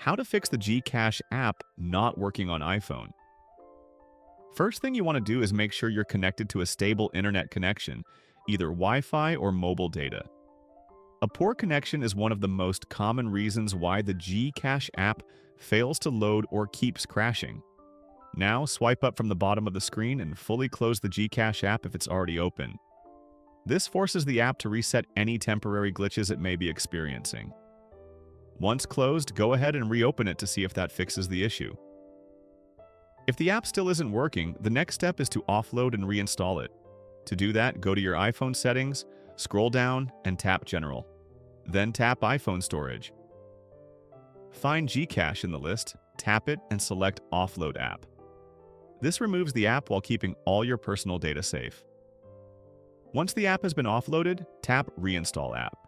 How to fix the GCash app not working on iPhone. First thing you want to do is make sure you're connected to a stable internet connection, either Wi-Fi or mobile data. A poor connection is one of the most common reasons why the GCash app fails to load or keeps crashing. Now, swipe up from the bottom of the screen and fully close the GCash app if it's already open. This forces the app to reset any temporary glitches it may be experiencing. Once closed, go ahead and reopen it to see if that fixes the issue. If the app still isn't working, the next step is to offload and reinstall it. To do that, go to your iPhone settings, scroll down, and tap General. Then tap iPhone Storage. Find GCash in the list, tap it, and select Offload App. This removes the app while keeping all your personal data safe. Once the app has been offloaded, tap Reinstall App.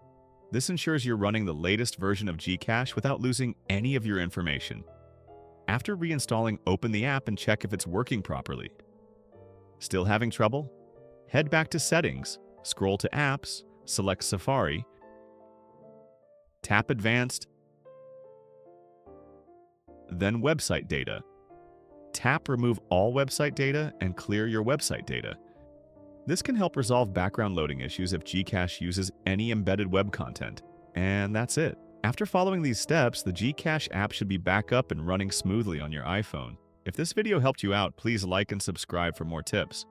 This ensures you're running the latest version of GCash without losing any of your information. After reinstalling, open the app and check if it's working properly. Still having trouble? Head back to Settings, scroll to Apps, select Safari, tap Advanced, then Website Data. Tap Remove all website data and clear your website data. This can help resolve background loading issues if GCash uses any embedded web content. And that's it. After following these steps, the GCash app should be back up and running smoothly on your iPhone. If this video helped you out, please like and subscribe for more tips.